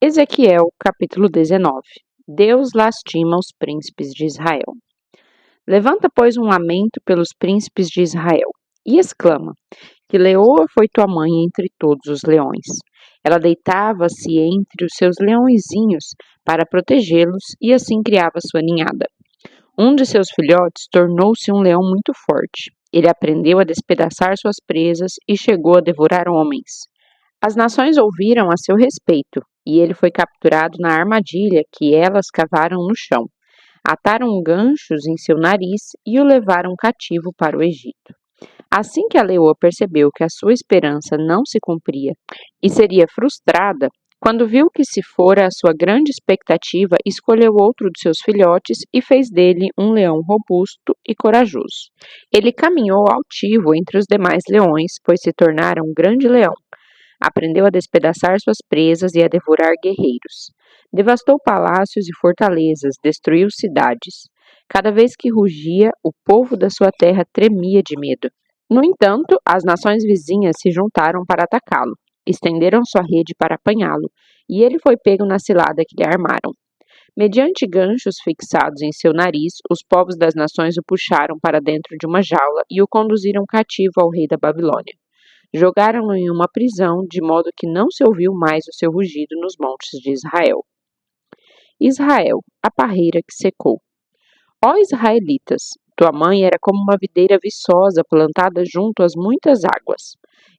Ezequiel, capítulo 19. Deus lastima os príncipes de Israel. Levanta, pois, um lamento pelos príncipes de Israel, e exclama: que leoa foi tua mãe entre todos os leões. Ela deitava-se entre os seus leõezinhos para protegê-los e assim criava sua ninhada. Um de seus filhotes tornou-se um leão muito forte. Ele aprendeu a despedaçar suas presas e chegou a devorar homens. As nações ouviram a seu respeito, e ele foi capturado na armadilha que elas cavaram no chão. Ataram ganchos em seu nariz e o levaram cativo para o Egito. Assim que a leoa percebeu que a sua esperança não se cumpria e seria frustrada, quando viu que se fora a sua grande expectativa, escolheu outro de seus filhotes e fez dele um leão robusto e corajoso. Ele caminhou altivo entre os demais leões, pois se tornara um grande leão. Aprendeu a despedaçar suas presas e a devorar guerreiros. Devastou palácios e fortalezas, destruiu cidades. Cada vez que rugia, o povo da sua terra tremia de medo. No entanto, as nações vizinhas se juntaram para atacá-lo, estenderam sua rede para apanhá-lo, e ele foi pego na cilada que lhe armaram. Mediante ganchos fixados em seu nariz, os povos das nações o puxaram para dentro de uma jaula e o conduziram cativo ao rei da Babilônia. Jogaram-no em uma prisão, de modo que não se ouviu mais o seu rugido nos montes de Israel. Israel, a parreira que secou. Ó israelitas, tua mãe era como uma videira viçosa plantada junto às muitas águas.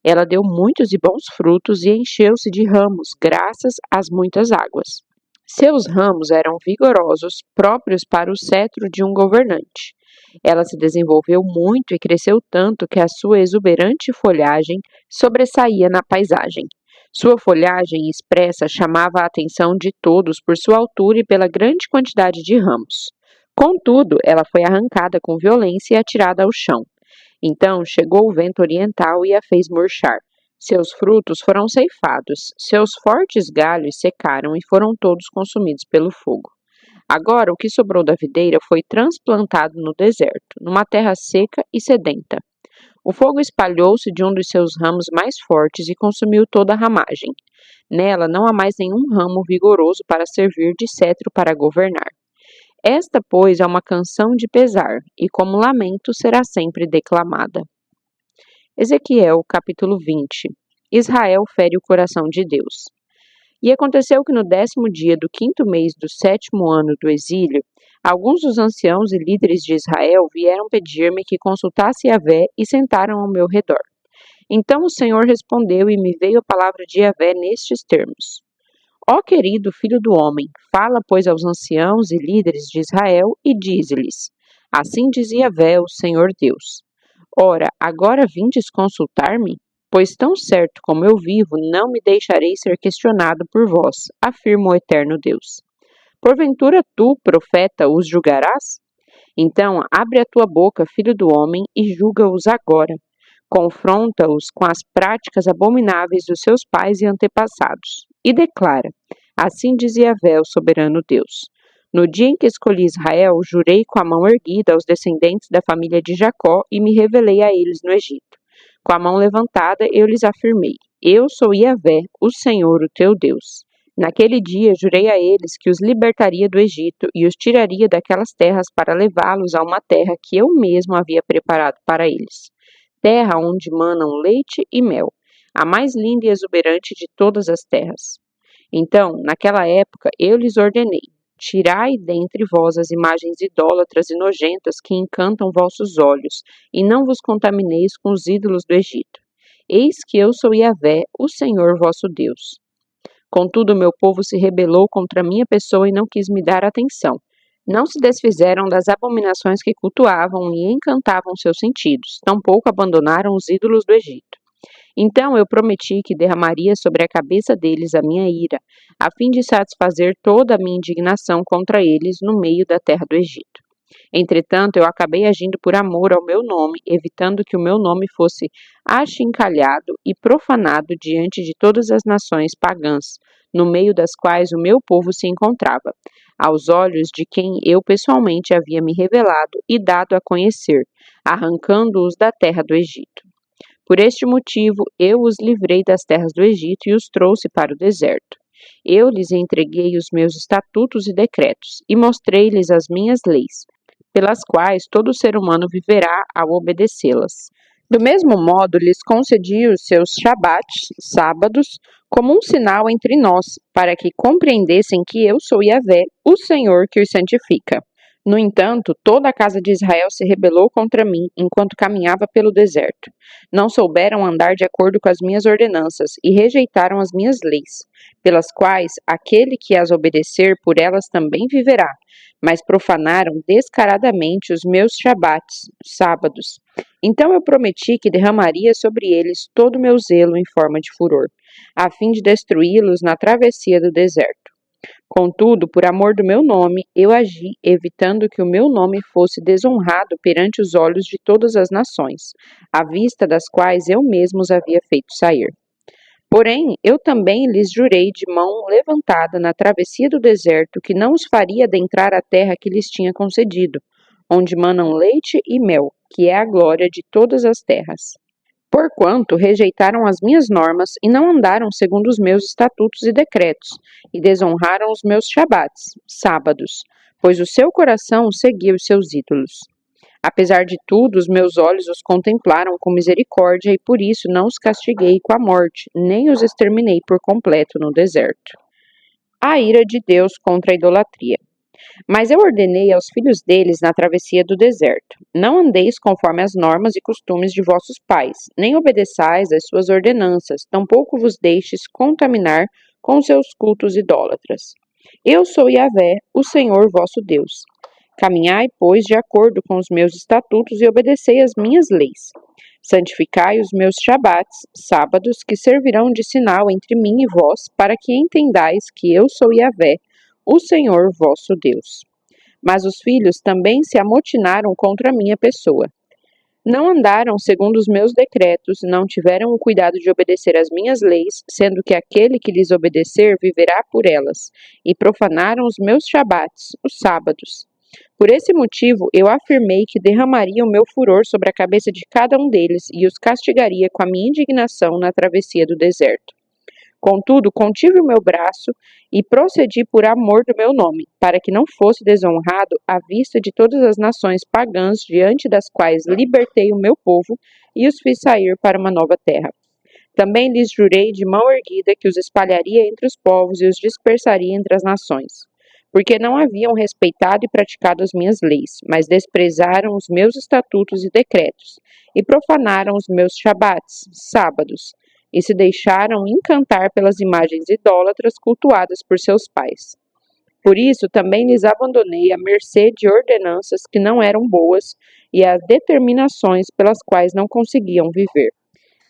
Ela deu muitos e bons frutos e encheu-se de ramos, graças às muitas águas. Seus ramos eram vigorosos, próprios para o cetro de um governante. Ela se desenvolveu muito e cresceu tanto que a sua exuberante folhagem sobressaía na paisagem. Sua folhagem expressa chamava a atenção de todos por sua altura e pela grande quantidade de ramos. Contudo, ela foi arrancada com violência e atirada ao chão. Então chegou o vento oriental e a fez murchar. Seus frutos foram ceifados, seus fortes galhos secaram e foram todos consumidos pelo fogo. Agora o que sobrou da videira foi transplantado no deserto, numa terra seca e sedenta. O fogo espalhou-se de um dos seus ramos mais fortes e consumiu toda a ramagem. Nela não há mais nenhum ramo vigoroso para servir de cetro para governar. Esta, pois, é uma canção de pesar, e como lamento será sempre declamada. Ezequiel, capítulo 20. Israel fere o coração de Deus. E aconteceu que no 10º dia do 5º mês do 7º ano do exílio, alguns dos anciãos e líderes de Israel vieram pedir-me que consultasse Yahvé e sentaram ao meu redor. Então o Senhor respondeu e me veio a palavra de Yahvé nestes termos. Ó querido filho do homem, fala, pois, aos anciãos e líderes de Israel e dize-lhes: assim diz Yahvé, o Senhor Deus. Ora, agora vindes consultar-me? Pois tão certo como eu vivo, não me deixarei ser questionado por vós, afirma o eterno Deus. Porventura tu, profeta, os julgarás? Então abre a tua boca, filho do homem, e julga-os agora. Confronta-os com as práticas abomináveis dos seus pais e antepassados. E declara: assim diz Yahvé, o soberano Deus. No dia em que escolhi Israel, jurei com a mão erguida aos descendentes da família de Jacó e me revelei a eles no Egito. Com a mão levantada, eu lhes afirmei: eu sou Yahvé, o Senhor, o teu Deus. Naquele dia, jurei a eles que os libertaria do Egito e os tiraria daquelas terras para levá-los a uma terra que eu mesmo havia preparado para eles. Terra onde manam leite e mel, a mais linda e exuberante de todas as terras. Então, naquela época, eu lhes ordenei: tirai dentre vós as imagens idólatras e nojentas que encantam vossos olhos, e não vos contamineis com os ídolos do Egito. Eis que eu sou Yahvé, o Senhor vosso Deus. Contudo, meu povo se rebelou contra minha pessoa e não quis me dar atenção. Não se desfizeram das abominações que cultuavam e encantavam seus sentidos, tampouco abandonaram os ídolos do Egito. Então eu prometi que derramaria sobre a cabeça deles a minha ira, a fim de satisfazer toda a minha indignação contra eles no meio da terra do Egito. Entretanto, eu acabei agindo por amor ao meu nome, evitando que o meu nome fosse achincalhado e profanado diante de todas as nações pagãs, no meio das quais o meu povo se encontrava, aos olhos de quem eu pessoalmente havia me revelado e dado a conhecer, arrancando-os da terra do Egito. Por este motivo, eu os livrei das terras do Egito e os trouxe para o deserto. Eu lhes entreguei os meus estatutos e decretos, e mostrei-lhes as minhas leis, pelas quais todo ser humano viverá ao obedecê-las. Do mesmo modo, lhes concedi os seus shabates, sábados, como um sinal entre nós, para que compreendessem que eu sou Yahvé, o Senhor que os santifica. No entanto, toda a casa de Israel se rebelou contra mim enquanto caminhava pelo deserto. Não souberam andar de acordo com as minhas ordenanças e rejeitaram as minhas leis, pelas quais aquele que as obedecer por elas também viverá, mas profanaram descaradamente os meus shabates, sábados. Então eu prometi que derramaria sobre eles todo o meu zelo em forma de furor, a fim de destruí-los na travessia do deserto. Contudo, por amor do meu nome, eu agi, evitando que o meu nome fosse desonrado perante os olhos de todas as nações, à vista das quais eu mesmo os havia feito sair. Porém, eu também lhes jurei de mão levantada na travessia do deserto que não os faria adentrar a terra que lhes tinha concedido, onde manam leite e mel, que é a glória de todas as terras. Porquanto rejeitaram as minhas normas e não andaram segundo os meus estatutos e decretos, e desonraram os meus shabates, sábados, pois o seu coração seguia os seus ídolos. Apesar de tudo, os meus olhos os contemplaram com misericórdia e por isso não os castiguei com a morte, nem os exterminei por completo no deserto. A ira de Deus contra a idolatria. Mas eu ordenei aos filhos deles na travessia do deserto: não andeis conforme as normas e costumes de vossos pais, nem obedeçais às suas ordenanças, tampouco vos deixes contaminar com seus cultos idólatras. Eu sou Yahvé, o Senhor vosso Deus. Caminhai, pois, de acordo com os meus estatutos e obedecei as minhas leis. Santificai os meus shabates, sábados, que servirão de sinal entre mim e vós, para que entendais que eu sou Yahvé, o Senhor vosso Deus. Mas os filhos também se amotinaram contra a minha pessoa. Não andaram segundo os meus decretos, não tiveram o cuidado de obedecer às minhas leis, sendo que aquele que lhes obedecer viverá por elas, e profanaram os meus shabates, os sábados. Por esse motivo, eu afirmei que derramaria o meu furor sobre a cabeça de cada um deles e os castigaria com a minha indignação na travessia do deserto. Contudo, contive o meu braço e procedi por amor do meu nome, para que não fosse desonrado à vista de todas as nações pagãs diante das quais libertei o meu povo e os fiz sair para uma nova terra. Também lhes jurei de mão erguida que os espalharia entre os povos e os dispersaria entre as nações, porque não haviam respeitado e praticado as minhas leis, mas desprezaram os meus estatutos e decretos, e profanaram os meus shabates, sábados, e se deixaram encantar pelas imagens idólatras cultuadas por seus pais. Por isso também lhes abandonei à mercê de ordenanças que não eram boas e a determinações pelas quais não conseguiam viver.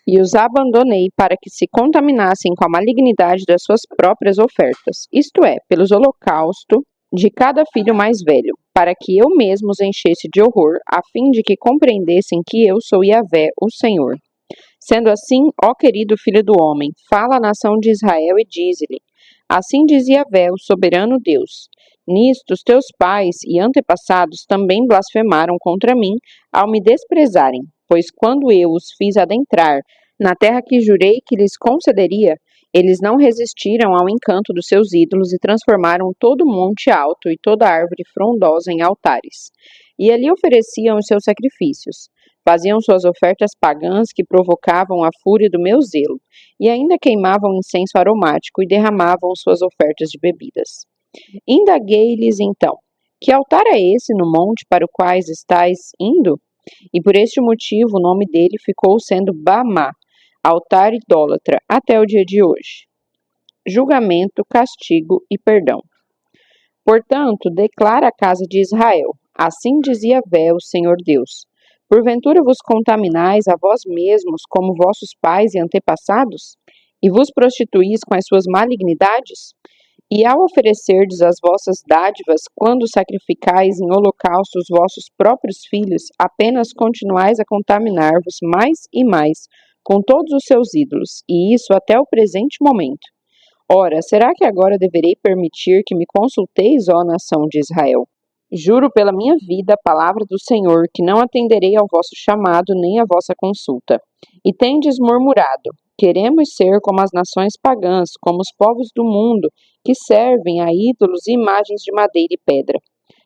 E os abandonei para que se contaminassem com a malignidade das suas próprias ofertas, isto é, pelos holocaustos de cada filho mais velho, para que eu mesmo os enchesse de horror, a fim de que compreendessem que eu sou Yahvé, o Senhor. Sendo assim, ó querido filho do homem, fala à nação de Israel e dize-lhe: assim diz Yahvé, o soberano Deus. Nisto os teus pais e antepassados também blasfemaram contra mim ao me desprezarem, pois quando eu os fiz adentrar na terra que jurei que lhes concederia, eles não resistiram ao encanto dos seus ídolos e transformaram todo monte alto e toda árvore frondosa em altares. E ali ofereciam os seus sacrifícios. Faziam suas ofertas pagãs que provocavam a fúria do meu zelo, e ainda queimavam incenso aromático e derramavam suas ofertas de bebidas. Indaguei-lhes então: que altar é esse no monte para o qual estáis indo? E por este motivo o nome dele ficou sendo Bamá, altar idólatra, até o dia de hoje. Julgamento, castigo e perdão. Portanto, declara a casa de Israel: assim dizia Yahvé, o Senhor Deus: porventura vos contaminais a vós mesmos como vossos pais e antepassados? E vos prostituís com as suas malignidades? E ao oferecerdes as vossas dádivas, quando sacrificais em holocausto os vossos próprios filhos, apenas continuais a contaminar-vos mais e mais com todos os seus ídolos, e isso até o presente momento. Ora, será que agora deverei permitir que me consulteis, ó nação de Israel? Juro pela minha vida, a palavra do Senhor, que não atenderei ao vosso chamado nem à vossa consulta. E tendes murmurado: queremos ser como as nações pagãs, como os povos do mundo, que servem a ídolos e imagens de madeira e pedra.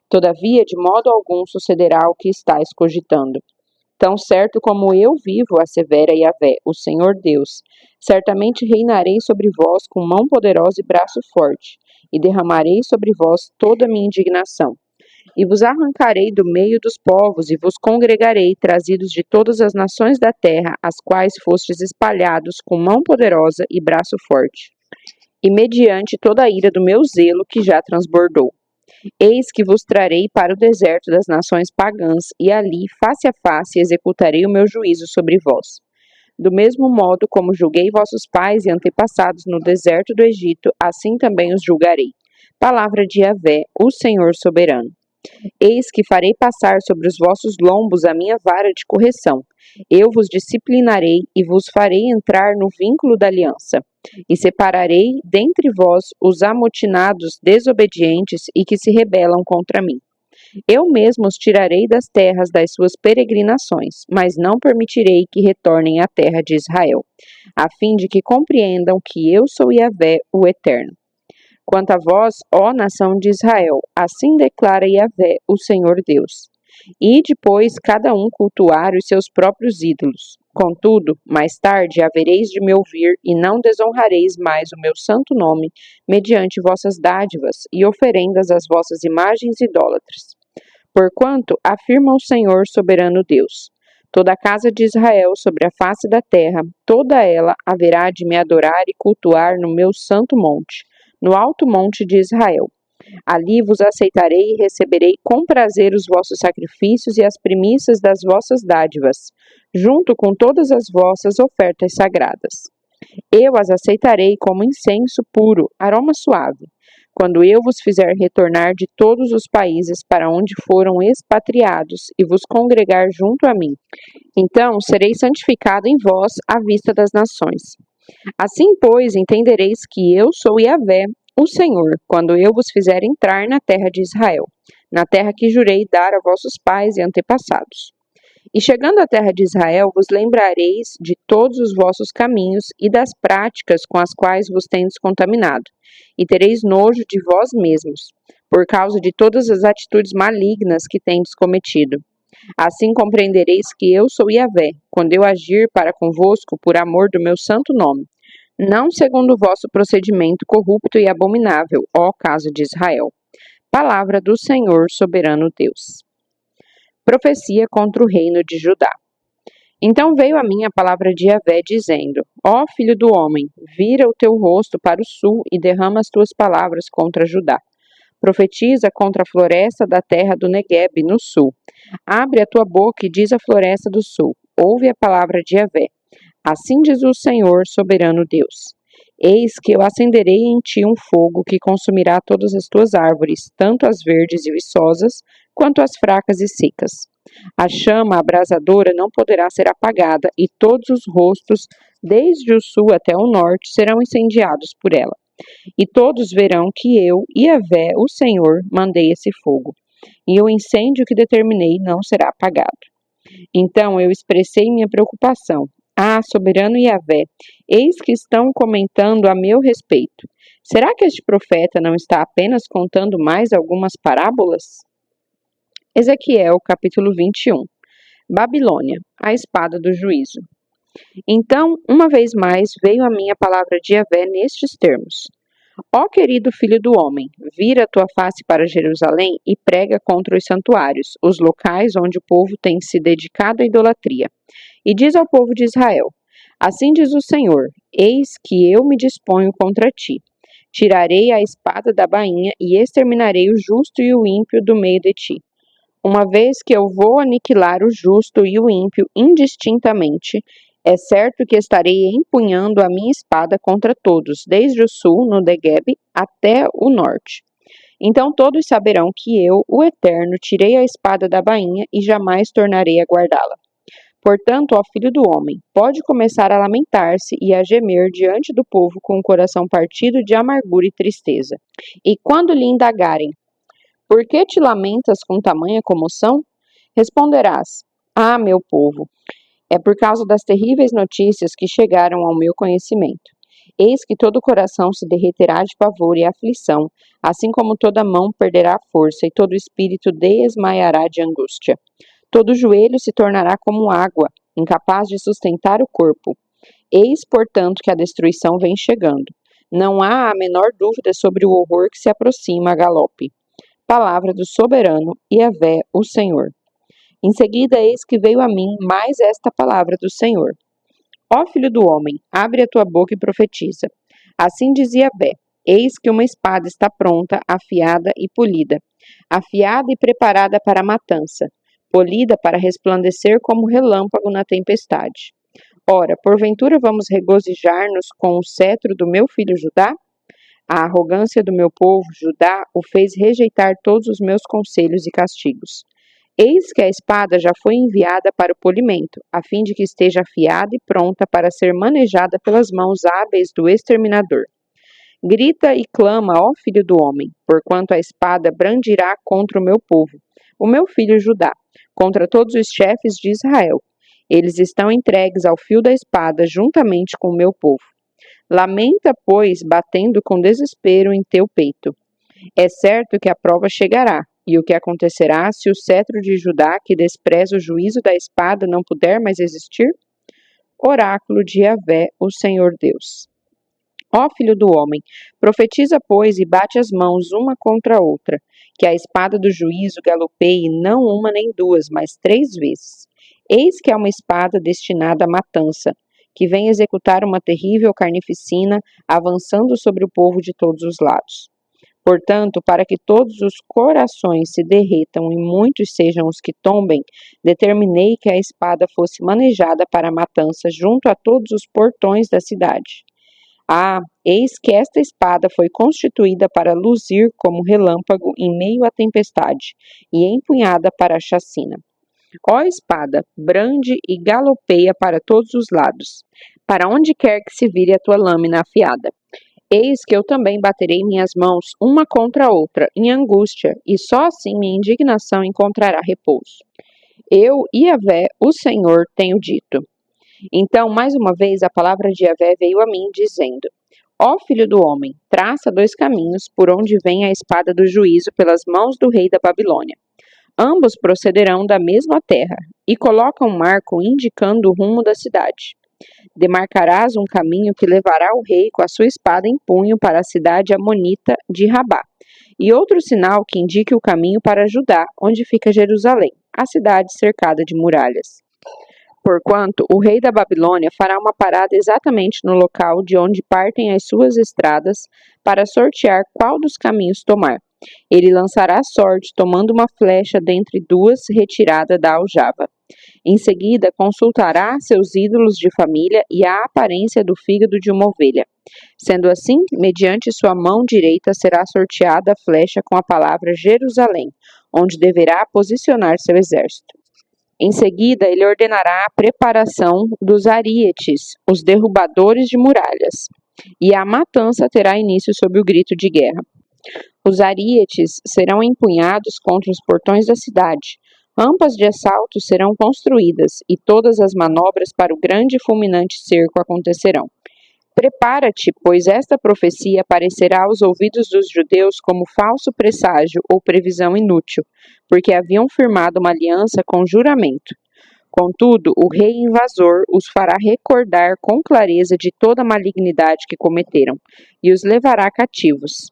Todavia, de modo algum sucederá o que estáis cogitando. Tão certo como eu vivo, assevera Yahvé, o Senhor Deus, certamente reinarei sobre vós com mão poderosa e braço forte, e derramarei sobre vós toda a minha indignação. E vos arrancarei do meio dos povos, e vos congregarei, trazidos de todas as nações da terra, as quais fostes espalhados com mão poderosa e braço forte. E mediante toda a ira do meu zelo, que já transbordou. Eis que vos trarei para o deserto das nações pagãs, e ali, face a face, executarei o meu juízo sobre vós. Do mesmo modo como julguei vossos pais e antepassados no deserto do Egito, assim também os julgarei. Palavra de Yahvé, o Senhor soberano. Eis que farei passar sobre os vossos lombos a minha vara de correção. Eu vos disciplinarei e vos farei entrar no vínculo da aliança. E separarei dentre vós os amotinados desobedientes e que se rebelam contra mim. Eu mesmo os tirarei das terras das suas peregrinações, mas não permitirei que retornem à terra de Israel, a fim de que compreendam que eu sou Yahvé, o Eterno. Quanto a vós, ó nação de Israel, assim declara Yahvé, o Senhor Deus. E depois cada um cultuar os seus próprios ídolos. Contudo, mais tarde havereis de me ouvir e não desonrareis mais o meu santo nome mediante vossas dádivas e oferendas às vossas imagens idólatras. Porquanto, afirma o Senhor soberano Deus, toda a casa de Israel sobre a face da terra, toda ela haverá de me adorar e cultuar no meu santo monte, no alto monte de Israel. Ali vos aceitarei e receberei com prazer os vossos sacrifícios e as primícias das vossas dádivas, junto com todas as vossas ofertas sagradas. Eu as aceitarei como incenso puro, aroma suave, quando eu vos fizer retornar de todos os países para onde foram expatriados e vos congregar junto a mim. Então serei santificado em vós à vista das nações. Assim, pois, entendereis que eu sou Yahvé, o Senhor, quando eu vos fizer entrar na terra de Israel, na terra que jurei dar a vossos pais e antepassados. E chegando à terra de Israel, vos lembrareis de todos os vossos caminhos e das práticas com as quais vos tendes contaminado, e tereis nojo de vós mesmos, por causa de todas as atitudes malignas que tendes cometido. Assim compreendereis que eu sou Yahvé, quando eu agir para convosco por amor do meu santo nome, não segundo o vosso procedimento corrupto e abominável, ó casa de Israel. Palavra do Senhor soberano Deus. Profecia contra o reino de Judá. Então veio a mim a palavra de Yahvé, dizendo: Ó filho do homem, vira o teu rosto para o sul e derrama as tuas palavras contra Judá. Profetiza contra a floresta da terra do Neguebe, no sul. Abre a tua boca e diz à floresta do sul: Ouve a palavra de Yahvé. Assim diz o Senhor, soberano Deus. Eis que eu acenderei em ti um fogo que consumirá todas as tuas árvores, tanto as verdes e viçosas, quanto as fracas e secas. A chama abrasadora não poderá ser apagada, e todos os rostos, desde o sul até o norte, serão incendiados por ela. E todos verão que eu, Yahvé, o Senhor, mandei esse fogo, e o incêndio que determinei não será apagado. Então eu expressei minha preocupação. Ah, soberano Yahvé, eis que estão comentando a meu respeito. Será que este profeta não está apenas contando mais algumas parábolas? Ezequiel, capítulo 21. Babilônia, a espada do juízo. Então, uma vez mais, veio a minha palavra de Yahvé nestes termos. Ó querido filho do homem, vira a tua face para Jerusalém e prega contra os santuários, os locais onde o povo tem se dedicado à idolatria. E diz ao povo de Israel: Assim diz o Senhor: Eis que eu me disponho contra ti. Tirarei a espada da bainha e exterminarei o justo e o ímpio do meio de ti. Uma vez que eu vou aniquilar o justo e o ímpio indistintamente, é certo que estarei empunhando a minha espada contra todos, desde o sul, no Neguebe, até o norte. Então todos saberão que eu, o Eterno, tirei a espada da bainha e jamais tornarei a guardá-la. Portanto, ó filho do homem, pode começar a lamentar-se e a gemer diante do povo com o coração partido de amargura e tristeza. E quando lhe indagarem: Por que te lamentas com tamanha comoção? Responderás: Ah, meu povo, É por causa das terríveis notícias que chegaram ao meu conhecimento. Eis que todo o coração se derreterá de pavor e aflição, assim como toda mão perderá força e todo espírito desmaiará de angústia. Todo joelho se tornará como água, incapaz de sustentar o corpo. Eis, portanto, que a destruição vem chegando. Não há a menor dúvida sobre o horror que se aproxima a galope. Palavra do soberano Yahvé, o Senhor. Em seguida, eis que veio a mim mais esta palavra do Senhor. Ó filho do homem, abre a tua boca e profetiza. Assim dizia Yahvé: eis que uma espada está pronta, afiada e polida, afiada e preparada para a matança, polida para resplandecer como relâmpago na tempestade. Ora, porventura vamos regozijar-nos com o cetro do meu filho Judá? A arrogância do meu povo Judá o fez rejeitar todos os meus conselhos e castigos. Eis que a espada já foi enviada para o polimento, a fim de que esteja afiada e pronta para ser manejada pelas mãos hábeis do exterminador. Grita e clama, ó filho do homem, porquanto a espada brandirá contra o meu filho Judá, contra todos os chefes de Israel. Eles estão entregues ao fio da espada juntamente com o meu povo. Lamenta, pois, batendo com desespero em teu peito. É certo que a prova chegará, e o que acontecerá se o cetro de Judá, que despreza o juízo da espada, não puder mais existir? Oráculo de Yahvé, o Senhor Deus. Ó filho do homem, profetiza, pois, e bate as mãos uma contra a outra, que a espada do juízo galopeie não uma nem duas, mas 3 vezes. Eis que é uma espada destinada à matança, que vem executar uma terrível carnificina, avançando sobre o povo de todos os lados. Portanto, para que todos os corações se derretam e muitos sejam os que tombem, determinei que a espada fosse manejada para a matança junto a todos os portões da cidade. Ah, eis que esta espada foi constituída para luzir como relâmpago em meio à tempestade, e empunhada para a chacina. Ó espada, brande e galopeia para todos os lados, para onde quer que se vire a tua lâmina afiada. Eis que eu também baterei minhas mãos uma contra a outra, em angústia, e só assim minha indignação encontrará repouso. Eu, Yahvé, o Senhor, tenho dito. Então, mais uma vez, a palavra de Yahvé veio a mim, dizendo: Ó filho do homem, traça 2 caminhos por onde vem a espada do juízo pelas mãos do rei da Babilônia. Ambos procederão da mesma terra, e coloca um marco indicando o rumo da cidade. Demarcarás um caminho que levará o rei com a sua espada em punho para a cidade amonita de Rabá, e outro sinal que indique o caminho para Judá, onde fica Jerusalém, a cidade cercada de muralhas. Porquanto o rei da Babilônia fará uma parada exatamente no local de onde partem as suas estradas para sortear qual dos caminhos tomar. Ele lançará sorte tomando uma flecha dentre 2 retirada da aljava. Em seguida, consultará seus ídolos de família e a aparência do fígado de uma ovelha. Sendo assim, mediante sua mão direita será sorteada a flecha com a palavra Jerusalém, onde deverá posicionar seu exército. Em seguida, ele ordenará a preparação dos arietes, os derrubadores de muralhas, e a matança terá início sob o grito de guerra. Os arietes serão empunhados contra os portões da cidade, rampas de assalto serão construídas, e todas as manobras para o grande e fulminante cerco acontecerão. Prepara-te, pois esta profecia aparecerá aos ouvidos dos judeus como falso presságio ou previsão inútil, porque haviam firmado uma aliança com juramento. Contudo, o rei invasor os fará recordar com clareza de toda a malignidade que cometeram, e os levará cativos.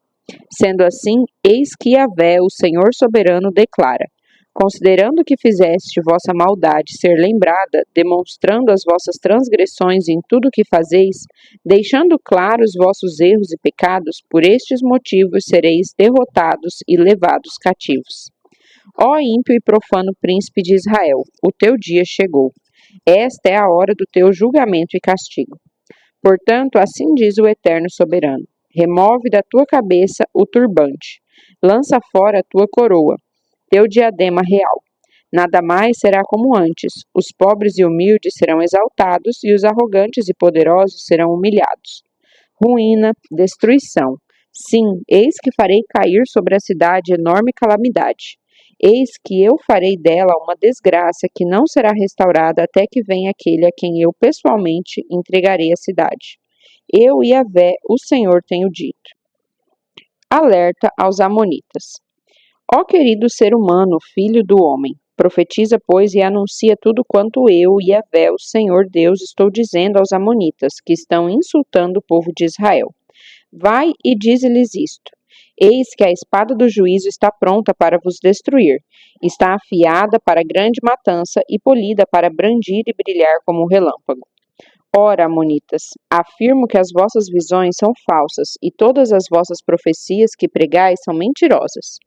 Sendo assim, eis que Yahvé, o Senhor soberano, declara: considerando que fizeste vossa maldade ser lembrada, demonstrando as vossas transgressões em tudo o que fazeis, deixando claros vossos erros e pecados, por estes motivos sereis derrotados e levados cativos. Ó ímpio e profano príncipe de Israel, o teu dia chegou. Esta é a hora do teu julgamento e castigo. Portanto, assim diz o Eterno soberano: remove da tua cabeça o turbante, lança fora a tua coroa, teu diadema real. Nada mais será como antes. Os pobres e humildes serão exaltados, e os arrogantes e poderosos serão humilhados. Ruína, destruição. Sim, eis que farei cair sobre a cidade enorme calamidade. Eis que eu farei dela uma desgraça que não será restaurada até que venha aquele a quem eu pessoalmente entregarei a cidade. Eu, Yahvé, o Senhor, tenho dito. Alerta aos amonitas. Ó querido ser humano, filho do homem, profetiza, pois, e anuncia tudo quanto eu, Yahvé, o Senhor Deus, estou dizendo aos amonitas, que estão insultando o povo de Israel. Vai e dize-lhes isto. Eis que a espada do juízo está pronta para vos destruir. Está afiada para grande matança e polida para brandir e brilhar como um relâmpago. Ora, amonitas, afirmo que as vossas visões são falsas e todas as vossas profecias que pregais são mentirosas.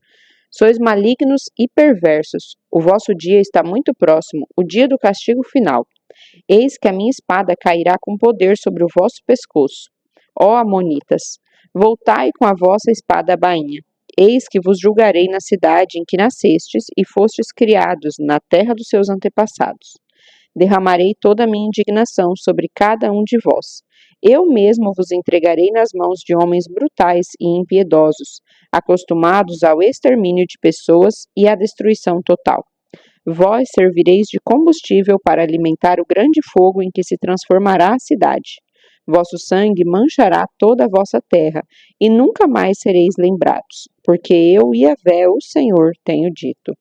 Sois malignos e perversos. O vosso dia está muito próximo, o dia do castigo final. Eis que a minha espada cairá com poder sobre o vosso pescoço. Ó amonitas, voltai com a vossa espada à bainha. Eis que vos julgarei na cidade em que nascestes e fostes criados, na terra dos seus antepassados. Derramarei toda a minha indignação sobre cada um de vós. Eu mesmo vos entregarei nas mãos de homens brutais e impiedosos, acostumados ao extermínio de pessoas e à destruição total. Vós servireis de combustível para alimentar o grande fogo em que se transformará a cidade. Vosso sangue manchará toda a vossa terra, e nunca mais sereis lembrados, porque eu, Yahvé, o Senhor, tenho dito.